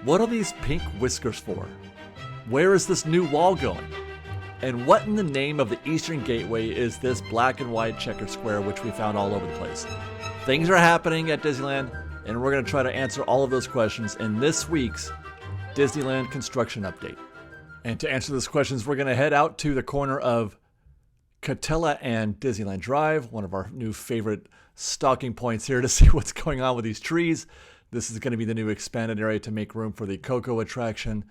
What are these pink whiskers for? Where is this new wall going? And what in the name of the Eastern Gateway is this black and white checkered square which we found all over the place? Things are happening at Disneyland, and we're going to try to answer all of those questions in this week's Disneyland Construction Update. And to answer those questions, we're going to head out to the corner of Catella and Disneyland Drive, one of our new favorite stalking points here to see what's going on with these trees. This is going to be the new expanded area to make room for the Coco attraction.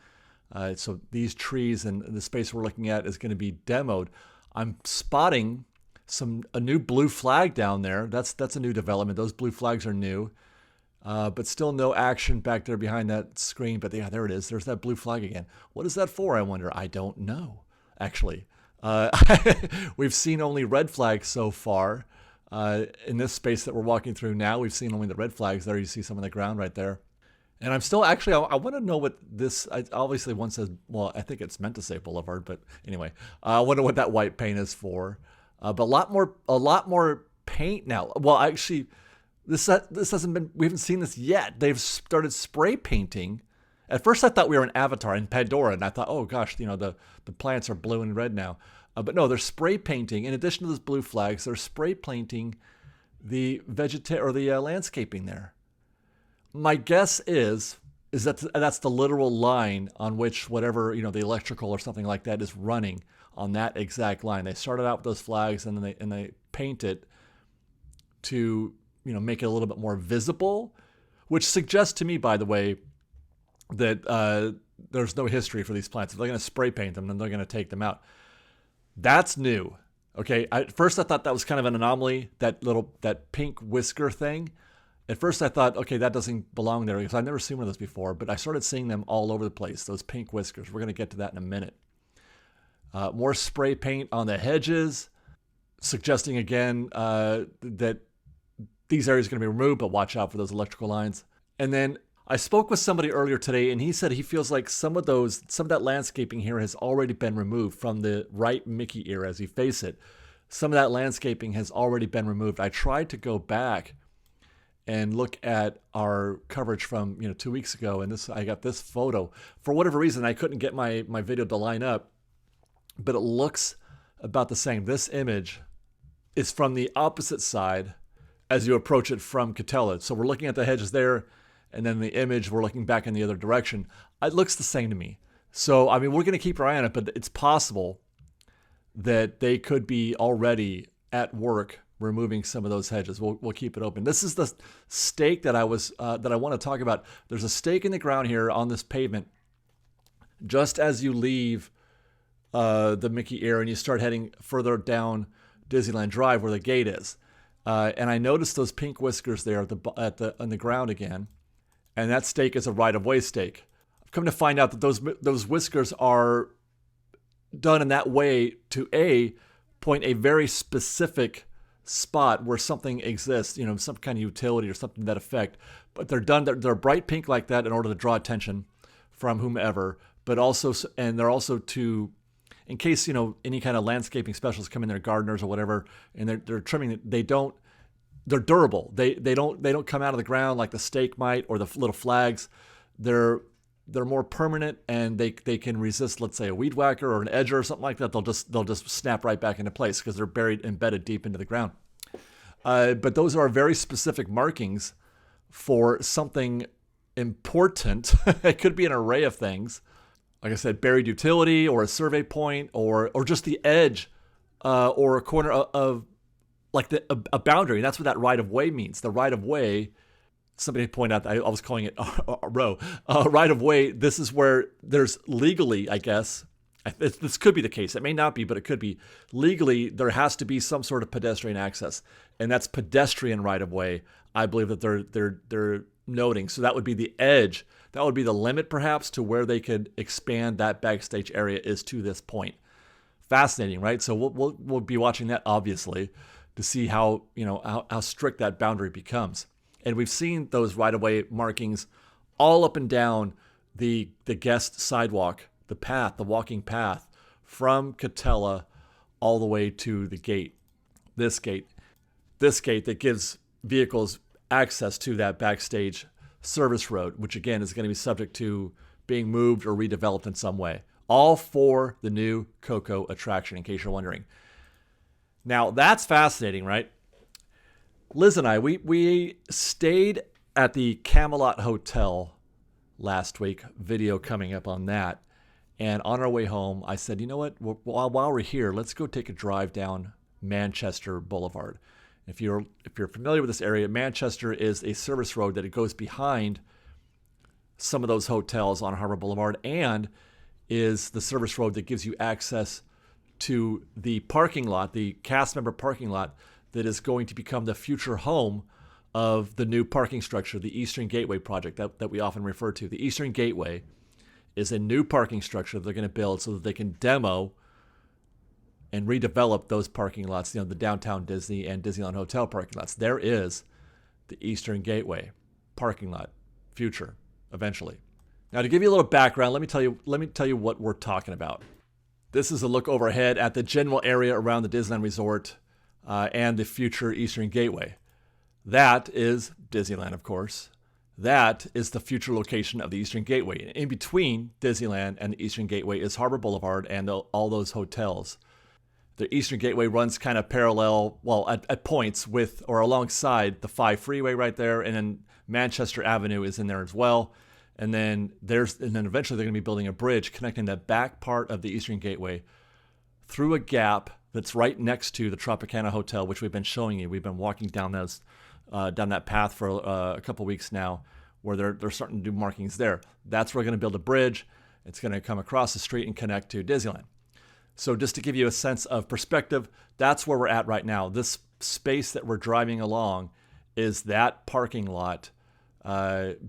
So these trees and the space we're looking at is going to be demoed. I'm spotting a new blue flag down there. That's a new development. Those blue flags are new, but still no action back there behind that screen. But yeah, there it is. There's that blue flag again. What is that for, I wonder? I don't know, actually. We've seen only red flags so far. In this space that we're walking through now, we've seen only the red flags. There you see some on the ground right there. And I'm still actually, I want to know what this, obviously one says, well, I think it's meant to say Boulevard, but anyway, I wonder what that white paint is for. But a lot more paint now. Well, actually, this hasn't been, we haven't seen this yet. They've started spray painting. At first I thought we were in Avatar in Pandora, and I thought, oh gosh, the plants are blue and red now. But no, they're spray painting. In addition to those blue flags, they're spray painting the landscaping there. My guess is that that's the literal line on which whatever, the electrical or something like that is running on that exact line. They started out with those flags and then they paint it to, make it a little bit more visible, which suggests to me, by the way, that there's no history for these plants. If they're going to spray paint them, then they're going to take them out. That's new. Okay. At first I thought that was kind of an anomaly, that pink whisker thing. At first I thought, okay, that doesn't belong there because I've never seen one of those before, but I started seeing them all over the place, those pink whiskers. We're going to get to that in a minute. More spray paint on the hedges, suggesting again that these areas are going to be removed, but watch out for those electrical lines. And then I spoke with somebody earlier today, and he said he feels like some of that landscaping here has already been removed from the right Mickey ear as you face it. Some of that landscaping has already been removed. I tried to go back and look at our coverage from 2 weeks ago, and I got this photo. For whatever reason, I couldn't get my video to line up, but it looks about the same. This image is from the opposite side as you approach it from Catella. So we're looking at the hedges there, and then the image, we're looking back in the other direction. It looks the same to me. So, we're going to keep our eye on it, but it's possible that they could be already at work removing some of those hedges. We'll keep it open. This is the stake that I want to talk about. There's a stake in the ground here on this pavement, just as you leave the Mickey ear and you start heading further down Disneyland Drive where the gate is. And I noticed those pink whiskers there on the ground again. And that stake is a right-of-way stake. I've come to find out that those whiskers are done in that way to point a very specific spot where something exists, some kind of utility or something to that effect. But they're bright pink like that in order to draw attention from whomever. But also, and they're also in case any kind of landscaping specialists come in there, gardeners or whatever, and they're trimming it. They're durable. They don't come out of the ground like the stake might or the little flags. They're more permanent and they can resist, let's say, a weed whacker or an edger or something like that. They'll just snap right back into place because they're embedded deep into the ground. But those are very specific markings for something important. It could be an array of things. Like I said, buried utility or a survey point or just the edge or a corner of like a boundary. That's what that right-of-way means. The right-of-way, somebody pointed out, I was calling it a row. Right-of-way, this is where there's legally, I guess, this could be the case. It may not be, but it could be. Legally, there has to be some sort of pedestrian access, and that's pedestrian right-of-way, I believe that they're noting. So that would be the edge. That would be the limit, perhaps, to where they could expand that backstage area is to this point. Fascinating, right? So we'll be watching that, obviously, to see how strict that boundary becomes. And we've seen those right-of-way markings all up and down the guest sidewalk, the walking path from Catella all the way to the gate. This gate that gives vehicles access to that backstage service road, which again is going to be subject to being moved or redeveloped in some way. All for the new Coco attraction, in case you're wondering. Now, that's fascinating, right? Liz and I, we stayed at the Camelot Hotel last week. Video coming up on that. And on our way home, I said, you know what? While we're here, let's go take a drive down Manchester Boulevard. If you're familiar with this area, Manchester is a service road that it goes behind some of those hotels on Harbor Boulevard, and is the service road that gives you access to the parking lot, the cast member parking lot that is going to become the future home of the new parking structure, the Eastern Gateway project that we often refer to. The Eastern Gateway is a new parking structure they're going to build so that they can demo and redevelop those parking lots, the downtown Disney and Disneyland Hotel parking lots. There is the Eastern Gateway parking lot future eventually. Now, to give you a little background, let me tell you what we're talking about. This is a look overhead at the general area around the Disneyland Resort and the future Eastern Gateway. That is Disneyland, of course. That is the future location of the Eastern Gateway. In between Disneyland and the Eastern Gateway is Harbor Boulevard and all those hotels. The Eastern Gateway runs kind of parallel, at points with or alongside the 5 freeway right there, and then Manchester Avenue is in there as well. And then eventually they're going to be building a bridge connecting that back part of the Eastern Gateway through a gap that's right next to the Tropicana Hotel, which we've been showing you. We've been walking down that path for a couple weeks now, where they're starting to do markings there. That's where we're going to build a bridge. It's going to come across the street and connect to Disneyland. So just to give you a sense of perspective, that's where we're at right now. This space that we're driving along is that parking lot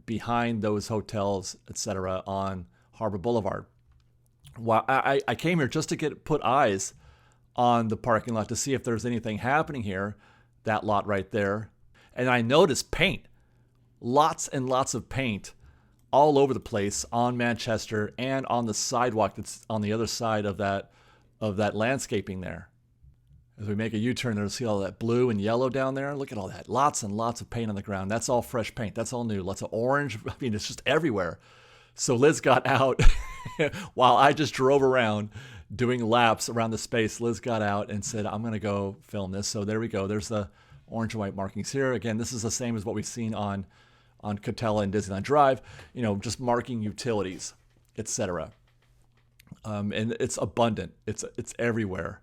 behind those hotels, etc., on Harbor Boulevard. Well, I came here just to put eyes on the parking lot to see if there's anything happening here, that lot right there. And I noticed paint, lots and lots of paint all over the place on Manchester and on the sidewalk that's on the other side of that landscaping there. As we make a U-turn there, see all that blue and yellow down there. Look at all that. Lots and lots of paint on the ground. That's all fresh paint. That's all new. Lots of orange. I mean, it's just everywhere. So Liz got out while I just drove around doing laps around the space. Liz got out and said, I'm going to go film this. So there we go. There's the orange and white markings here. Again, this is the same as what we've seen on Coachella and Disneyland Drive, just marking utilities, etc. And it's abundant. It's everywhere.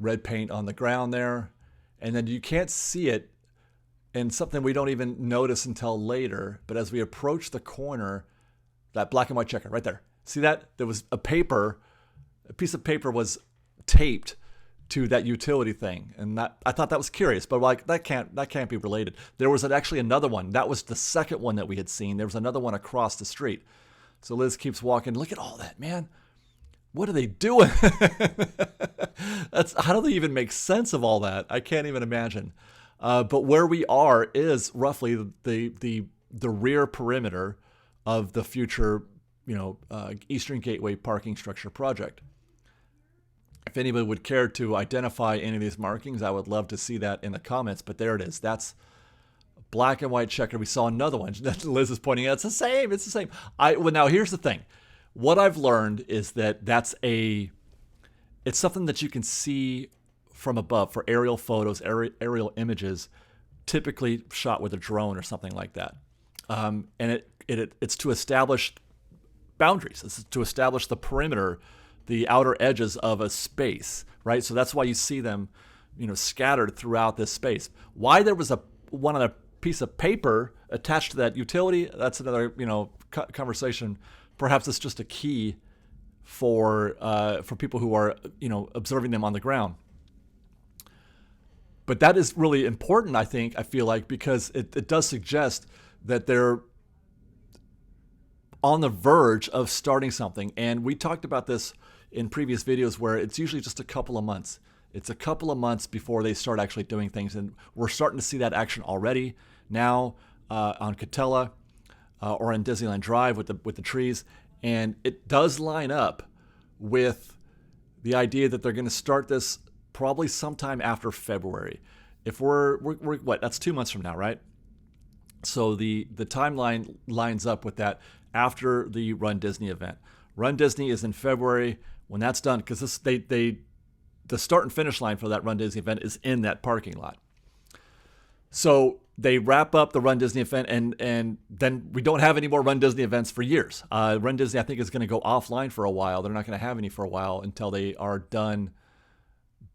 Red paint on the ground there. And then you can't see it, and something we don't even notice until later, but as we approach the corner, that black and white checker right there. See that? There was a piece of paper was taped to that utility thing. And that, I thought that was curious, but that can't be related. There was actually another one. That was the second one that we had seen. There was another one across the street. So Liz keeps walking. Look at all that, man. What are they doing? How do they even make sense of all that? I can't even imagine. But where we are is roughly the rear perimeter of the future, Eastern Gateway parking structure project. If anybody would care to identify any of these markings, I would love to see that in the comments. But there it is. That's black and white checker. We saw another one that Liz is pointing out. It's the same. It's the same. Now here's the thing. What I've learned is that it's something that you can see from above for aerial photos, aerial images, typically shot with a drone or something like that. And it's to establish boundaries. It's to establish the perimeter, the outer edges of a space, right? So that's why you see them, scattered throughout this space. Why there was one on a piece of paper attached to that utility, that's another, conversation. Perhaps it's just a key for people who are, observing them on the ground. But that is really important, I feel like, because it does suggest that they're on the verge of starting something. And we talked about this in previous videos where it's usually just a couple of months. It's a couple of months before they start actually doing things. And we're starting to see that action already now on Coachella or in Disneyland Drive with the trees. And it does line up with the idea that they're going to start this probably sometime after February. If we're what? That's 2 months from now, right? So the timeline lines up with that after the Run Disney event. Run Disney is in February. When that's done, because the start and finish line for that Run Disney event is in that parking lot. So they wrap up the Run Disney event, and then we don't have any more Run Disney events for years. Run Disney, I think, is going to go offline for a while. They're not going to have any for a while until they are done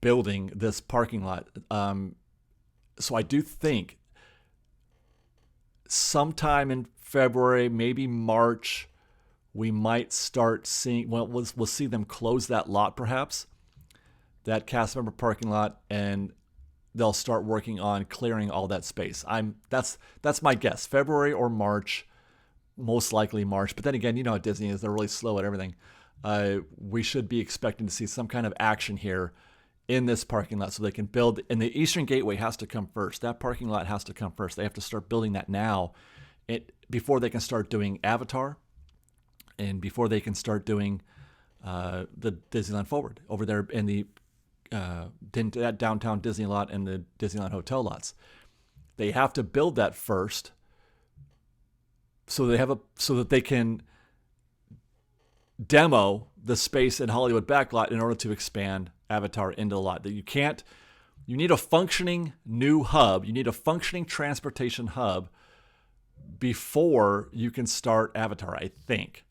building this parking lot. So I do think sometime in February, maybe March, we might start seeing, well, we'll see them close that lot perhaps, that cast member parking lot, and they'll start working on clearing all that space. That's my guess. February or March, most likely March. But then again, you know how Disney is. They're really slow at everything. We should be expecting to see some kind of action here in this parking lot so they can build. And the Eastern Gateway has to come first. That parking lot has to come first. They have to start building that now before they can start doing Avatar and before they can start doing the Disneyland Forward over there in the that downtown Disney lot and the Disneyland Hotel lots. They have to build that first so that they can demo the space in Hollywood backlot in order to expand Avatar into the lot. That you need a functioning new hub. You need a functioning transportation hub before you can start Avatar, I think.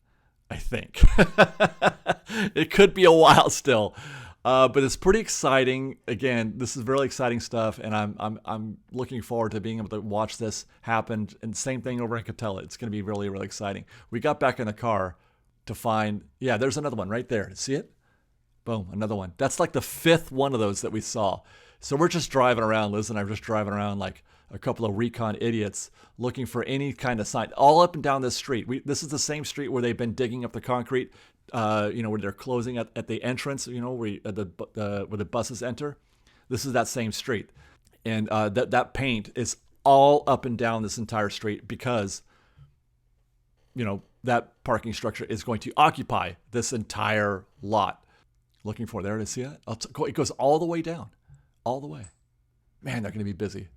It could be a while still. But it's pretty exciting. Again, this is really exciting stuff, and I'm looking forward to being able to watch this happen. And same thing over in Catella. It's going to be really, really exciting. We got back in the car to find, yeah, there's another one right there. See it? Boom, another one. That's like the fifth one of those that we saw. So we're just driving around. Liz and I are just driving around like a couple of recon idiots looking for any kind of sign, all up and down this street. This is the same street where they've been digging up the concrete. Where they're closing at the entrance, where the buses enter. This is that same street. And that paint is all up and down this entire street because, that parking structure is going to occupy this entire lot. Looking for, there to see it? It goes all the way down. All the way. Man, they're going to be busy.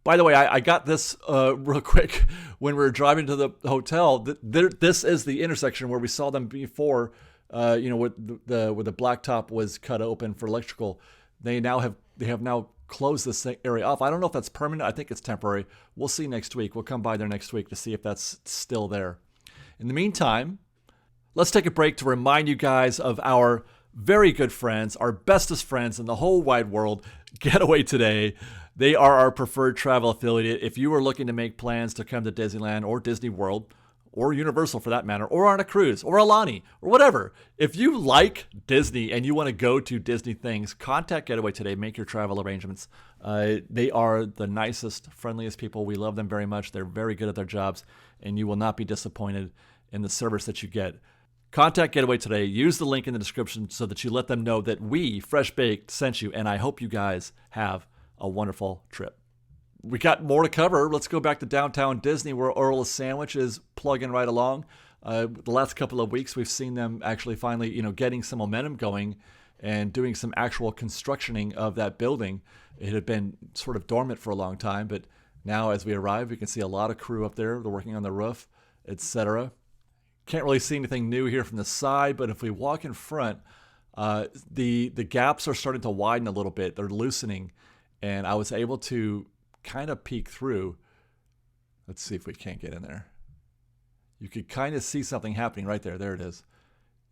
By the way, I got this real quick when we were driving to the hotel. This is the intersection where we saw them before, where the blacktop was cut open for electrical. They have now closed this area off. I don't know if that's permanent. I think it's temporary. We'll see next week. We'll come by there next week to see if that's still there. In the meantime, let's take a break to remind you guys of our very good friends, our bestest friends in the whole wide world, GetAwayToday. They are our preferred travel affiliate. If you are looking to make plans to come to Disneyland or Disney World, or Universal for that matter, or on a cruise, or Alani, or whatever, if you like Disney and you want to go to Disney things, contact GetAwayToday. Make your travel arrangements. They are the nicest, friendliest people. We love them very much. They're very good at their jobs, and you will not be disappointed in the service that you get. Contact GetAwayToday. Use the link in the description so that you let them know that we, Fresh Baked, sent you, and I hope you guys have a wonderful trip. We got more to cover. Let's go back to downtown Disney where Earl's Sandwich is plugging right along. The last couple of weeks, we've seen them actually finally, getting some momentum going and doing some actual constructioning of that building. It had been sort of dormant for a long time, but now as we arrive, we can see a lot of crew up there. They're working on the roof, etc. Can't really see anything new here from the side, but if we walk in front, the gaps are starting to widen a little bit. They're loosening, and I was able to kind of peek through. Let's see if we can't get in there. You could kind of see something happening right there. There it is.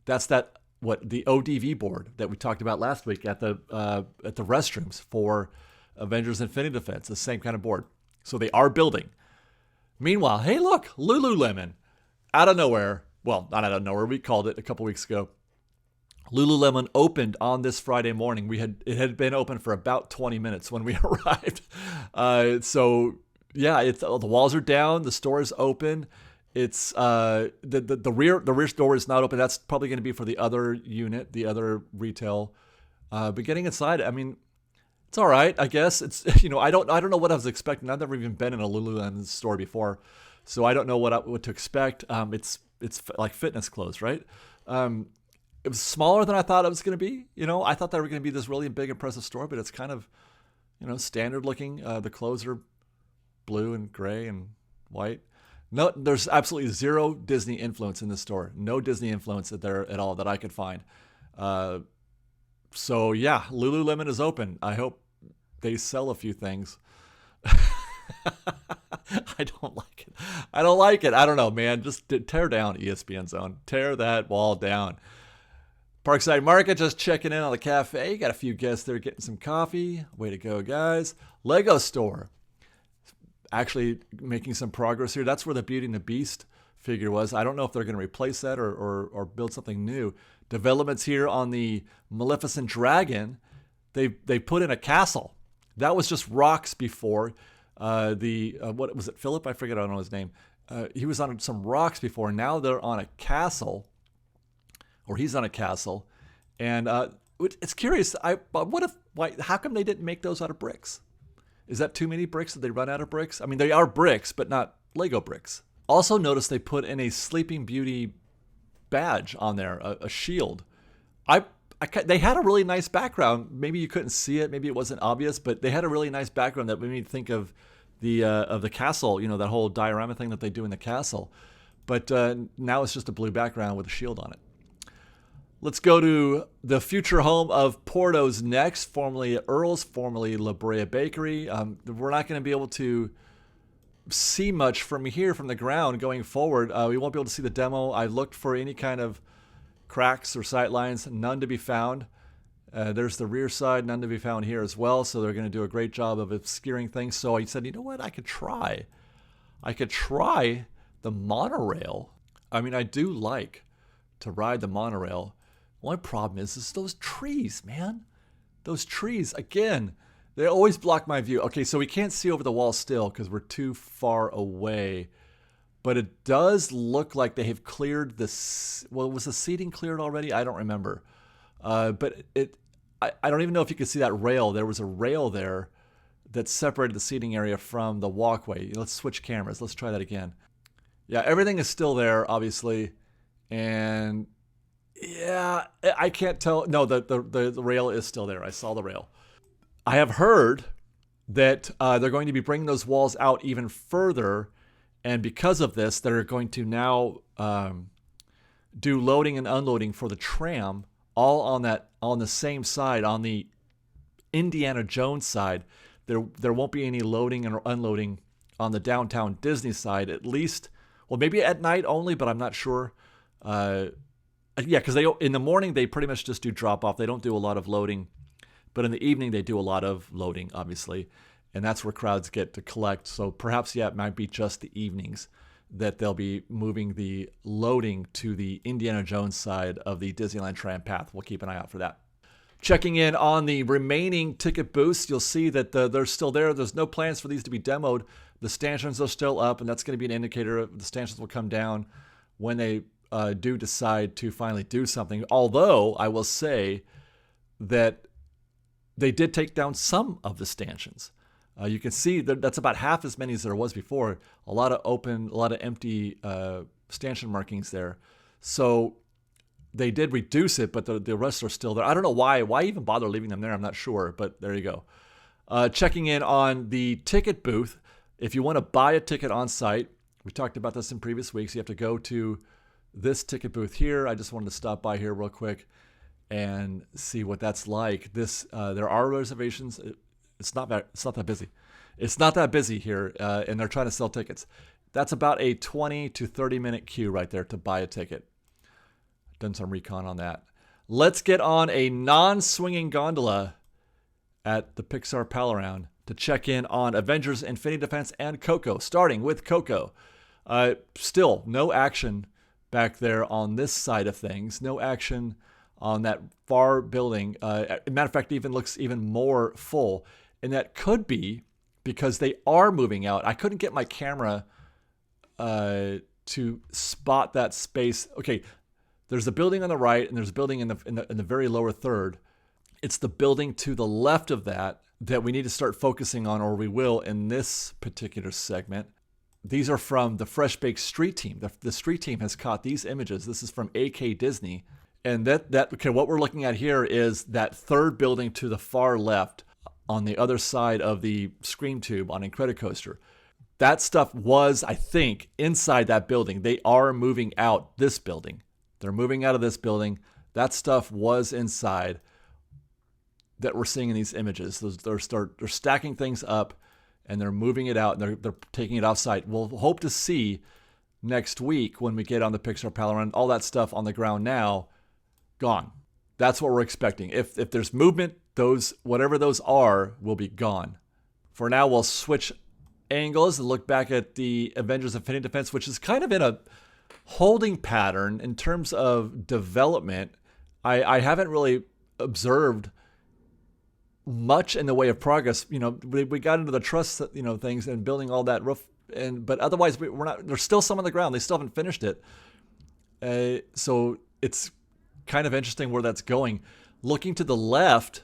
That's the ODV board that we talked about last week at the restrooms for Avengers Infinity Defense. The same kind of board. So they are building. Meanwhile, hey look, Lululemon, out of nowhere. Well, not out of nowhere. We called it a couple weeks ago. Lululemon opened on this Friday morning. It had been open for about 20 minutes when we arrived. The walls are down. The store is open. It's the rear door is not open. That's probably going to be for the other unit, the other retail. But getting inside, I mean, it's all right, I guess. It's I don't know what I was expecting. I've never even been in a Lululemon store before, so I don't know what to expect. It's like fitness clothes, right? It was smaller than I thought it was going to be. I thought they were going to be this really big, impressive store, but it's kind of, standard looking. The clothes are blue and gray and white. No, there's absolutely zero Disney influence in this store. No Disney influence there at all that I could find. So yeah, Lululemon is open. I hope they sell a few things. I don't like it. I don't like it. I don't know, man. Just tear down ESPN Zone. Tear that wall down. Parkside Market, just checking in on the cafe. Got a few guests there getting some coffee. Way to go, guys. Lego store. Actually making some progress here. That's where the Beauty and the Beast figure was. I don't know if they're going to replace that or build something new. Developments here on the Maleficent Dragon. They put in a castle. That was just rocks before. What was it, Philip? I forget, I don't know his name. He was on some rocks before. Now they're on a castle, or he's on a castle. And it's curious. How come they didn't make those out of bricks? Is that too many bricks? Did they run out of bricks? I mean, they are bricks, but not Lego bricks. Also notice they put in a Sleeping Beauty badge on there, a shield. They had a really nice background. Maybe you couldn't see it. Maybe it wasn't obvious, but they had a really nice background that made me think of the castle, that whole diorama thing that they do in the castle. But now it's just a blue background with a shield on it. Let's go to the future home of Porto's next, formerly Earl's, formerly La Brea Bakery. We're not going to be able to see much from here, from the ground going forward. We won't be able to see the demo. I looked for any kind of cracks or sight lines, none to be found. There's the rear side, none to be found here as well. So they're going to do a great job of obscuring things. So I said, you know what? I could try the monorail. I mean, I do like to ride the monorail. One problem is those trees, man. Those trees, again, they always block my view. Okay, so we can't see over the wall still because we're too far away. But it does look like they have cleared this. Well, was the seating cleared already? I don't remember. But I don't even know if you could see that rail. There was a rail there that separated the seating area from the walkway. Let's switch cameras. Let's try that again. Yeah, everything is still there, obviously. And yeah, I can't tell. No, the rail is still there. I saw the rail. I have heard that they're going to be bringing those walls out even further. And because of this, they're going to now do loading and unloading for the tram all on the same side, on the Indiana Jones side. There won't be any loading and unloading on the downtown Disney side, at least. Well, maybe at night only, but I'm not sure. Yeah, because in the morning they pretty much just do drop off. They don't do a lot of loading, but in the evening they do a lot of loading, obviously. And that's where crowds get to collect. So perhaps, yeah, it might be just the evenings that they'll be moving the loading to the Indiana Jones side of the Disneyland tram path. We'll keep an eye out for that. Checking in on the remaining ticket booths, you'll see that they're still there. There's no plans for these to be demoed. The stanchions are still up, and that's going to be an indicator of the stanchions will come down when they do decide to finally do something. Although I will say that they did take down some of the stanchions. You can see that's about half as many as there was before. A lot of empty stanchion markings there. So they did reduce it, but the rest are still there. I don't know why. Why even bother leaving them there? I'm not sure, but there you go. Checking in on the ticket booth. If you want to buy a ticket on site, we talked about this in previous weeks. You have to go to this ticket booth here. I just wanted to stop by here real quick and see what that's like. There are reservations. It's not that busy. It's not that busy here, and they're trying to sell tickets. That's about a 20 to 30 minute queue right there to buy a ticket. Done some recon on that. Let's get on a non-swinging gondola at the Pixar Pal-Around to check in on Avengers Infinity Defense and Coco, starting with Coco. Still, no action back there on this side of things. No action on that far building. Matter of fact, it even looks even more full. And that could be because they are moving out. I couldn't get my camera to spot that space. Okay, there's a building on the right, and there's a building in the very lower third. It's the building to the left of that we need to start focusing on, or we will in this particular segment. These are from the Fresh Baked Street Team. The street team has caught these images. This is from AK Disney. And okay, what we're looking at here is that third building to the far left on the other side of the screen tube on Incredicoaster. That stuff was, I think, inside that building. They are moving out this building. They're moving out of this building. That stuff was inside that we're seeing in these images. They're stacking things up and they're moving it out and they're taking it off site. We'll hope to see next week when we get on the Pixar Pal around all that stuff on the ground now, gone. That's what we're expecting. If there's movement, those, whatever those are, will be gone. For now, we'll switch angles and look back at the Avengers Infinity Defense, which is kind of in a holding pattern in terms of development. I haven't really observed much in the way of progress. You know, we got into the truss, you know, things and building all that roof, but otherwise we're not. There's still some on the ground. They still haven't finished it. So it's kind of interesting where that's going. Looking to the left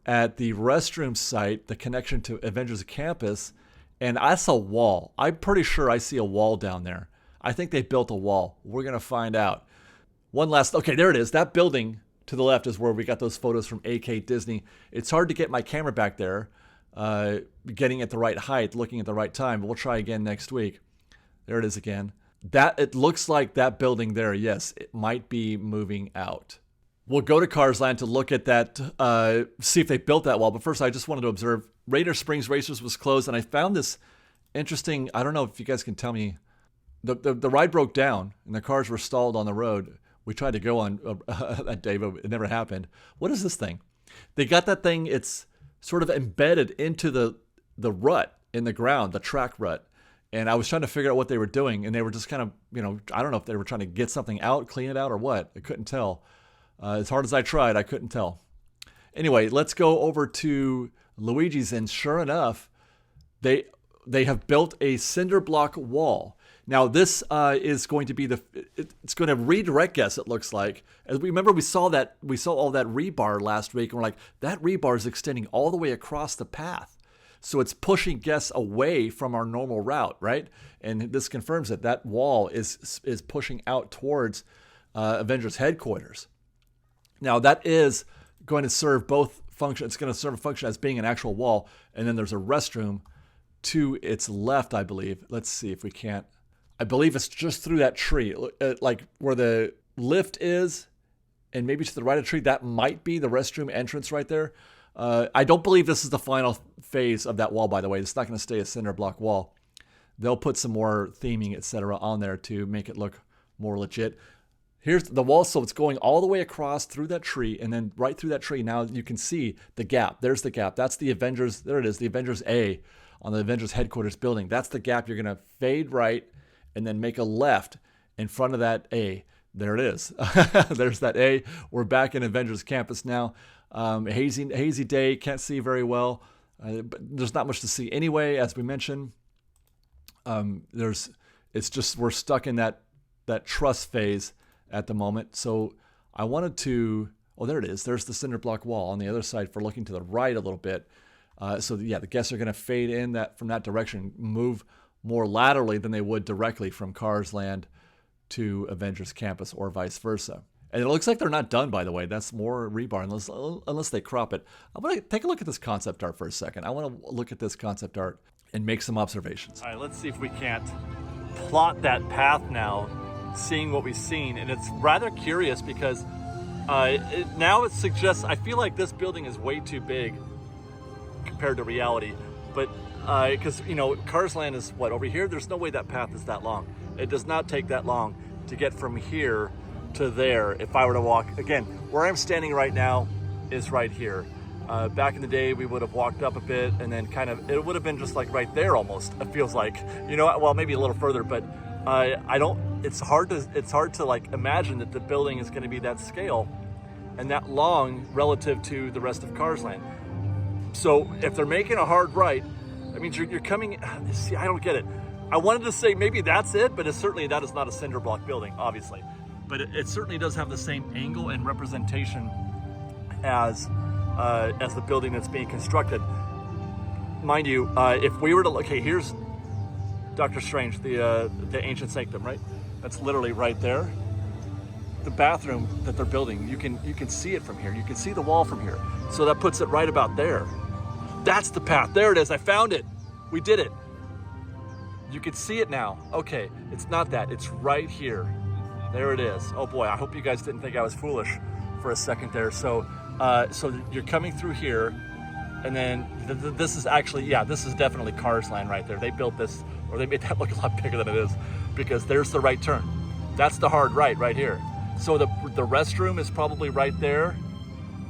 at the restroom site, the connection to Avengers Campus, and I saw a wall. I'm pretty sure I see a wall down there. I think they built a wall. We're going to find out. Okay, there it is. That building to the left is where we got those photos from AK Disney. It's hard to get my camera back there, getting at the right height, looking at the right time. But we'll try again next week. There it is again. It looks like that building there, yes, it might be moving out. We'll go to Cars Land to look at that, see if they built that wall. But first, I just wanted to observe Raider Springs Racers was closed, and I found this interesting. I don't know if you guys can tell me. The ride broke down, and the cars were stalled on the road. We tried to go on that day, but it never happened. What is this thing? They got that thing. It's sort of embedded into the rut in the ground, the track rut. And I was trying to figure out what they were doing, and they were just kind of, you know, I don't know if they were trying to get something out, clean it out, or what. I couldn't tell. As hard as I tried, I couldn't tell. Anyway, let's go over to Luigi's, and sure enough, they have built a cinder block wall. Now this is going to be it's going to redirect guests. It looks like. As we remember, we saw all that rebar last week, and we're like, that rebar is extending all the way across the path. So it's pushing guests away from our normal route, right? And this confirms that wall is pushing out towards Avengers headquarters. Now that is going to serve both functions. It's going to serve a function as being an actual wall, and then there's a restroom to its left, I believe. Let's see if we can't. I believe it's just through that tree, like where the lift is, and maybe to the right of the tree. That might be the restroom entrance right there. I don't believe this is the final phase of that wall, by the way. It's not going to stay a cinder block wall. They'll put some more theming, etc., on there to make it look more legit. Here's the wall, so it's going all the way across through that tree, and then right through that tree. Now you can see the gap. There's the gap. That's the Avengers. There it is, the Avengers A on the Avengers headquarters building. That's the gap. You're going to fade right and then make a left in front of that A. There it is. There's that A. We're back in Avengers Campus now. Hazy day, can't see very well. But there's not much to see anyway, as we mentioned. It's just we're stuck in that truss phase at the moment. So I wanted to. Oh, there it is. There's the cinder block wall on the other side for looking to the right a little bit. The guests are going to fade in from that direction, move more laterally than they would directly from Cars Land to Avengers Campus or vice versa. And it looks like they're not done, by the way. That's more rebar, unless they crop it. I want to take a look at this concept art for a second. I want to look at this concept art and make some observations. All right, let's see if we can't plot that path now, seeing what we've seen. And it's rather curious because now it suggests, I feel like this building is way too big compared to reality. But because, Cars Land is what, over here? There's no way that path is that long. It does not take that long to get from here to there. If I were to walk, again, where I'm standing right now is right here. Back in the day, we would have walked up a bit and then it would have been just like right there almost, it feels like. Well, maybe a little further, but it's hard to like imagine that the building is going to be that scale and that long relative to the rest of Cars Land. So if they're making a hard right, that means you're coming, see, I don't get it. I wanted to say maybe that's it, but that is not a cinder block building, obviously. But it certainly does have the same angle and representation as the building that's being constructed. Mind you, if we were to look, here's Doctor Strange, the ancient sanctum, right? That's literally right there. The bathroom that they're building, you can see it from here. You can see the wall from here. So that puts it right about there. That's the path. There it is. I found it. We did it. You can see it now. Okay, it's not that. It's right here. There it is. Oh boy, I hope you guys didn't think I was foolish for a second there. So you're coming through here, and then this is actually, yeah, this is definitely Cars Land right there. They built this, or they made that look a lot bigger than it is, because there's the right turn. That's the hard right here. So the restroom is probably right there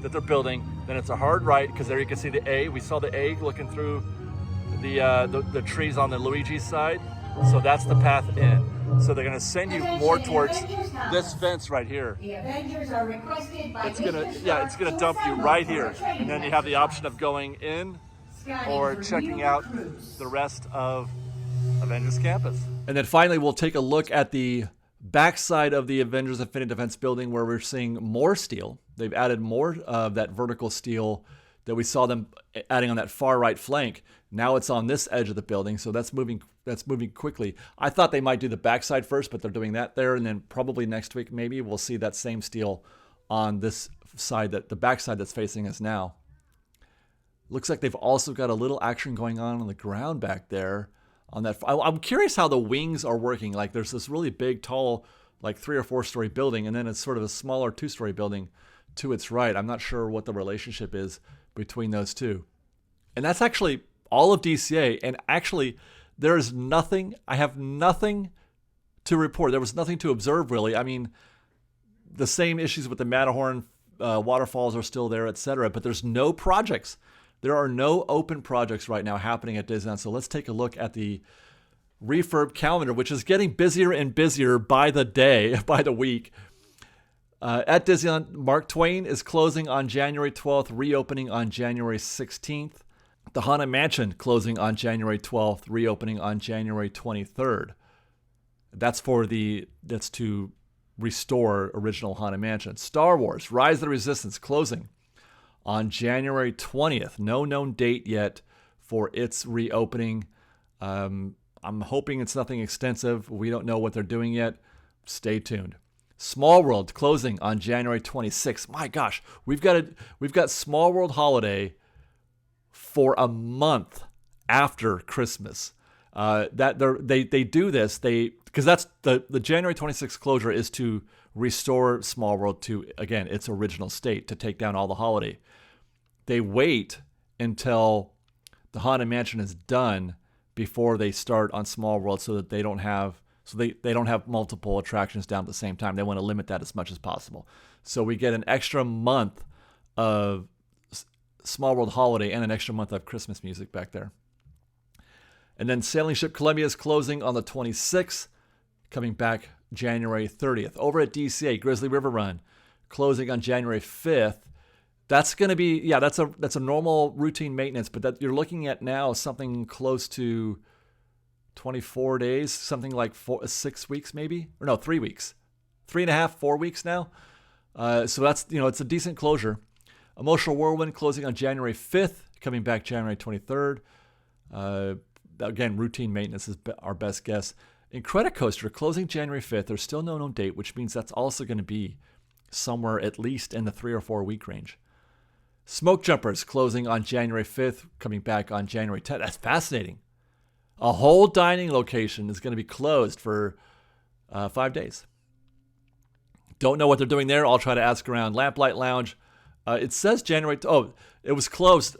that they're building. Then it's a hard right, because there you can see the A. We saw the A looking through the trees on the Luigi side. So that's the path in. So they're going to send you more towards this fence right here. The Avengers are requested by it's gonna dump you right here, and then you have the option of going in or checking out the rest of Avengers Campus. And then finally, we'll take a look at the backside of the Avengers Infinite Defense building, where we're seeing more steel. They've added more of that vertical steel that we saw them adding on that far right flank. Now it's on this edge of the building, so that's moving quickly. I thought they might do the backside first, but they're doing that there, and then probably next week maybe we'll see that same steel on this side, the backside that's facing us now. Looks like they've also got a little action going on the ground back there. On that, I'm curious how the wings are working. Like there's this really big, tall, like 3 or 4 story building, and then it's sort of a smaller 2-story building to its right. I'm not sure what the relationship is between those two. And that's actually all of DCA. And actually, there is nothing, I have nothing to report. There was nothing to observe, really. I mean, the same issues with the Matterhorn waterfalls are still there, etc. But there's no projects. There are no open projects right now happening at Disneyland. So let's take a look at the refurb calendar, which is getting busier and busier by the day, by the week. At Disneyland, Mark Twain is closing on January 12th, reopening on January 16th. The Haunted Mansion closing on January 12th, reopening on January 23rd. That's to restore original Haunted Mansion. Star Wars, Rise of the Resistance closing on January 20th. No known date yet for its reopening. I'm hoping it's nothing extensive. We don't know what they're doing yet. Stay tuned. Small World closing on January 26th. My gosh, we've got Small World Holiday for a month after Christmas. They do this because that's the January 26th closure is to restore Small World to, again, its original state, to take down all the holiday. They wait until the Haunted Mansion is done before they start on Small World, so that they don't have multiple attractions down at the same time. They want to limit that as much as possible. So we get an extra month of Small World Holiday and an extra month of Christmas music back there. And then Sailing Ship Columbia is closing on the 26th, coming back January 30th. Over at DCA, Grizzly River Run, closing on January 5th. That's going to be, that's a normal routine maintenance, but that you're looking at now something close to 24 days, something like 6 weeks maybe, or no, 3 weeks, 3.5, 4 weeks now. So that's, it's a decent closure. Emotional Whirlwind closing on January 5th, coming back January 23rd. Again, routine maintenance is our best guess. Incredicoaster closing January 5th. There's still no known date, which means that's also going to be somewhere at least in the 3 or 4 week range. Smoke Jumpers closing on January 5th, coming back on January 10th. That's fascinating. A whole dining location is going to be closed for 5 days. Don't know what they're doing there. I'll try to ask around. Lamplight Lounge. It says January. It was closed.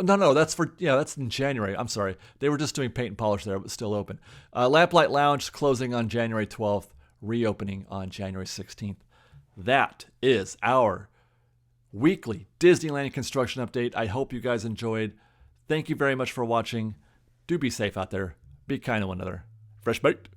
No, that's in January. I'm sorry. They were just doing paint and polish there. It was still open. Lamplight Lounge closing on January 12th, reopening on January 16th. That is our weekly Disneyland construction update. I hope you guys enjoyed. Thank you very much for watching. Do be safe out there. Be kind to one another. Fresh baked.